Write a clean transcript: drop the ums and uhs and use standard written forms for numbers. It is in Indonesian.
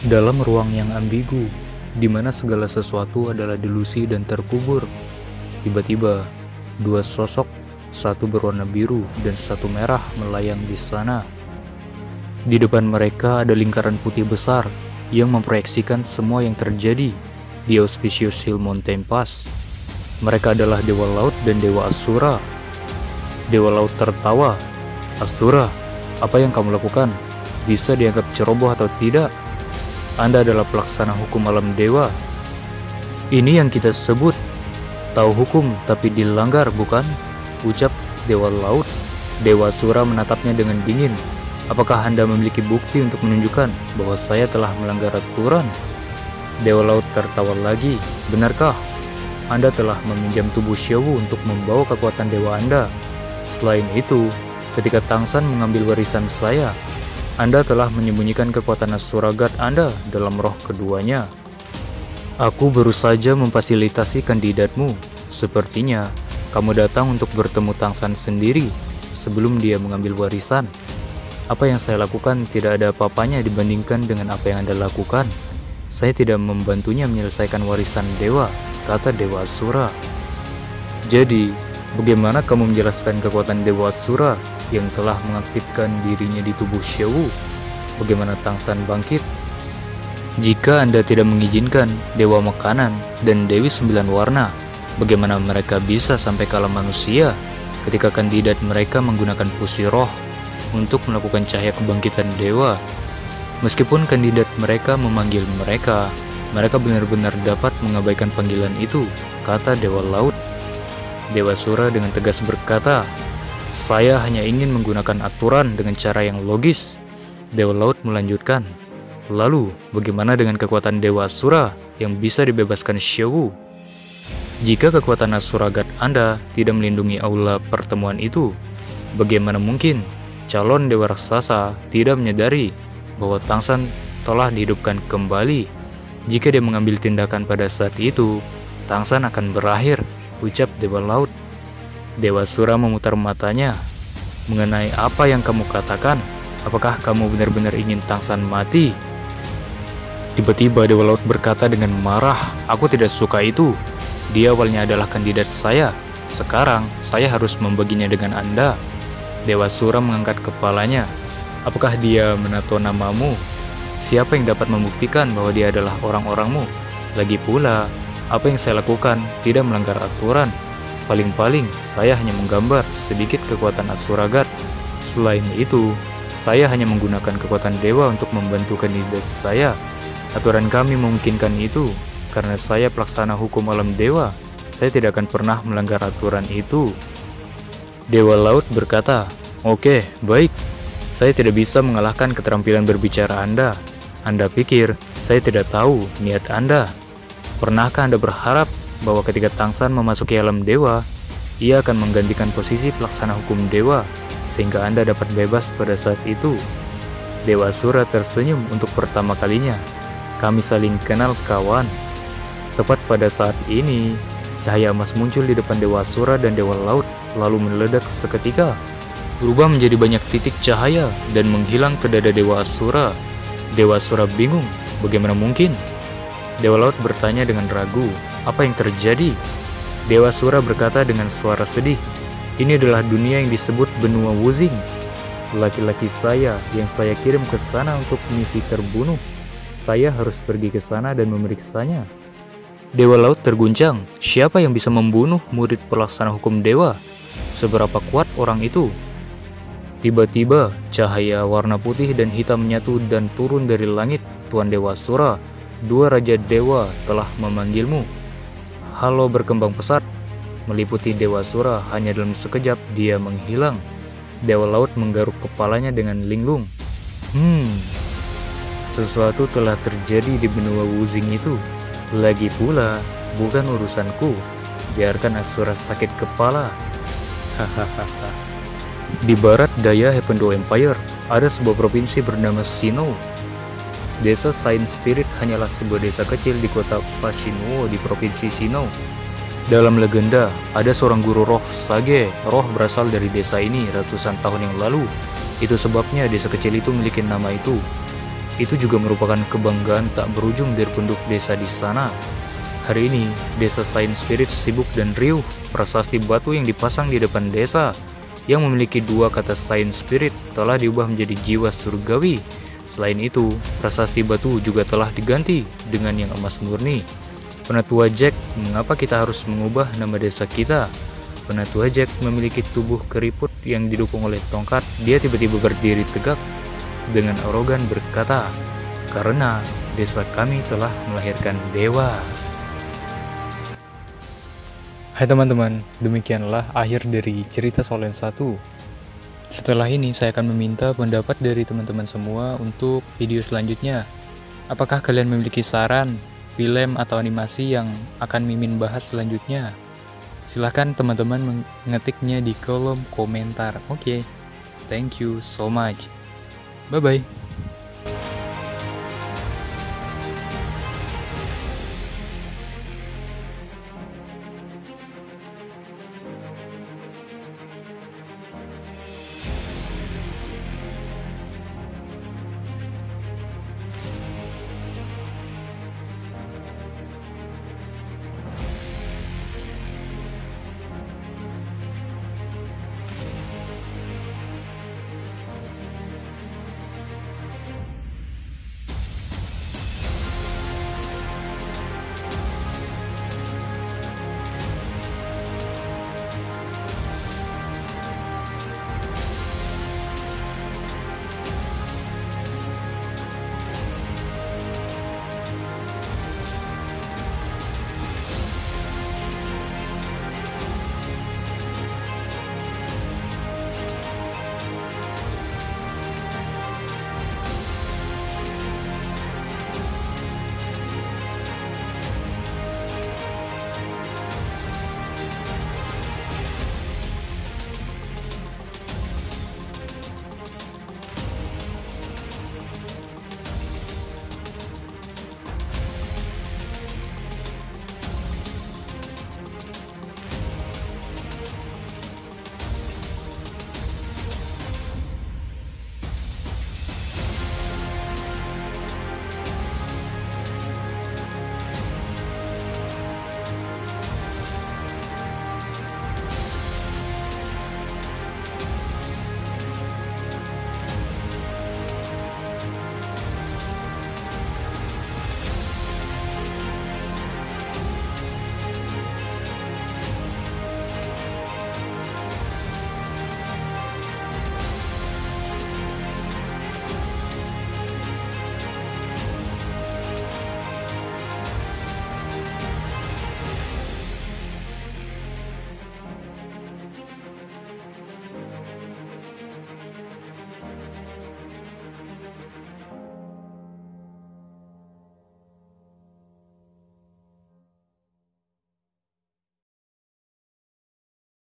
Dalam ruang yang ambigu, di mana segala sesuatu adalah delusi dan terkubur, tiba-tiba dua sosok, satu berwarna biru dan satu merah melayang di sana. Di depan mereka ada lingkaran putih besar yang memproyeksikan semua yang terjadi di Auspicious Hill Mountain Pass. Mereka adalah Dewa Laut dan Dewa Asura. Dewa Laut tertawa. "Asura, apa yang kamu lakukan? Bisa dianggap ceroboh atau tidak? Anda adalah pelaksana hukum alam dewa. Ini yang kita sebut tahu hukum tapi dilanggar, bukan?" ucap Dewa Laut. Dewa Asura menatapnya dengan dingin. "Apakah Anda memiliki bukti untuk menunjukkan bahwa saya telah melanggar aturan?" Dewa Laut tertawa lagi. "Benarkah Anda telah meminjam tubuh Xiaowu untuk membawa kekuatan dewa Anda? Selain itu, ketika Tangsan mengambil warisan saya, Anda telah menyembunyikan kekuatan Asura God Anda dalam roh keduanya. Aku baru saja memfasilitasi kandidatmu. Sepertinya kamu datang untuk bertemu Tangsan sendiri sebelum dia mengambil warisan. Apa yang saya lakukan tidak ada apa-apanya dibandingkan dengan apa yang Anda lakukan. Saya tidak membantunya menyelesaikan warisan dewa," kata Dewa Asura. "Jadi, bagaimana kamu menjelaskan kekuatan Dewa Asura yang telah mengaktifkan dirinya di tubuh Xiaowu? Bagaimana Tangsan bangkit? Jika Anda tidak mengizinkan Dewa Makanan dan Dewi Sembilan Warna, bagaimana mereka bisa sampai ke alam manusia ketika kandidat mereka menggunakan fusi roh untuk melakukan cahaya kebangkitan dewa? Meskipun kandidat mereka memanggil mereka benar-benar dapat mengabaikan panggilan itu," kata Dewa Laut. Dewa Asura dengan tegas berkata, "Saya hanya ingin menggunakan aturan dengan cara yang logis." Dewa Laut melanjutkan, "Lalu, bagaimana dengan kekuatan Dewa Asura yang bisa dibebaskan Xiaowu? Jika kekuatan Asura God Anda tidak melindungi aula pertemuan itu, bagaimana mungkin calon Dewa Raksasa tidak menyadari bahwa Tangsan telah dihidupkan kembali? Jika dia mengambil tindakan pada saat itu, Tangsan akan berakhir," ucap Dewa Laut. Dewa Asura memutar matanya. "Mengenai apa yang kamu katakan, apakah kamu benar-benar ingin Tangsan mati?" Tiba-tiba Dewa Laut berkata dengan marah, "Aku tidak suka itu. Dia awalnya adalah kandidat saya. Sekarang saya harus membaginya dengan Anda." Dewa Asura mengangkat kepalanya. "Apakah dia menato namamu? Siapa yang dapat membuktikan bahwa dia adalah orang-orangmu? Lagi pula, apa yang saya lakukan tidak melanggar aturan. Paling-paling, saya hanya menggambar sedikit kekuatan Asura God. Selain itu, saya hanya menggunakan kekuatan dewa untuk membantu kandidat saya. Aturan kami memungkinkan itu. Karena saya pelaksana hukum alam dewa, saya tidak akan pernah melanggar aturan itu." Dewa Laut berkata, "Oke, baik. Saya tidak bisa mengalahkan keterampilan berbicara Anda. Anda pikir saya tidak tahu niat Anda? Pernahkah Anda berharap bahwa ketika Tangsan memasuki alam dewa, ia akan menggantikan posisi pelaksana hukum dewa, sehingga Anda dapat bebas pada saat itu?" Dewa Asura tersenyum untuk pertama kalinya. "Kami saling kenal, kawan." Tepat pada saat ini, cahaya emas muncul di depan Dewa Asura dan Dewa Laut, lalu meledak seketika, berubah menjadi banyak titik cahaya dan menghilang ke dada Dewa Asura. Dewa Asura bingung, bagaimana mungkin? Dewa Laut bertanya dengan ragu, "Apa yang terjadi?" Dewa Asura berkata dengan suara sedih, "Ini adalah dunia yang disebut benua Wuzing. Laki-laki saya yang saya kirim ke sana untuk misi terbunuh. Saya harus pergi ke sana dan memeriksanya." Dewa Laut terguncang. Siapa yang bisa membunuh murid pelaksana hukum dewa? Seberapa kuat orang itu? Tiba-tiba, cahaya warna putih dan hitam menyatu dan turun dari langit. "Tuan Dewa Asura, dua Raja Dewa telah memanggilmu." Halo berkembang pesat, meliputi Dewa Asura. Hanya dalam sekejap dia menghilang. Dewa Laut menggaruk kepalanya dengan linglung. Hmm, sesuatu telah terjadi di benua Wuzing itu. Lagi pula, bukan urusanku. Biarkan Asura sakit kepala. Hahaha. Di barat daya Hependo Empire, ada sebuah provinsi bernama Sinnoh. Desa Saint Spirit hanyalah sebuah desa kecil di kota Pashinuo di provinsi Sinnoh. Dalam legenda, ada seorang guru roh Sage. Roh berasal dari desa ini ratusan tahun yang lalu. Itu sebabnya desa kecil itu memiliki nama itu. Itu juga merupakan kebanggaan tak berujung dari penduduk desa di sana. Hari ini, desa Saint Spirit sibuk dan riuh. Prasasti batu yang dipasang di depan desa, yang memiliki dua kata Saint Spirit, telah diubah menjadi jiwa surgawi. Selain itu, prasasti batu juga telah diganti dengan yang emas murni. Penatua Jack, mengapa kita harus mengubah nama desa kita? Penatua Jack memiliki tubuh keriput yang didukung oleh tongkat. Dia tiba-tiba berdiri tegak dengan arogan berkata, "Karena desa kami telah melahirkan dewa." Hai teman-teman, demikianlah akhir dari cerita Solen 1. Setelah ini saya akan meminta pendapat dari teman-teman semua untuk video selanjutnya. Apakah kalian memiliki saran, film atau animasi yang akan Mimin bahas selanjutnya? Silahkan teman-teman mengetiknya di kolom komentar. Oke, thank you so much. Bye-bye.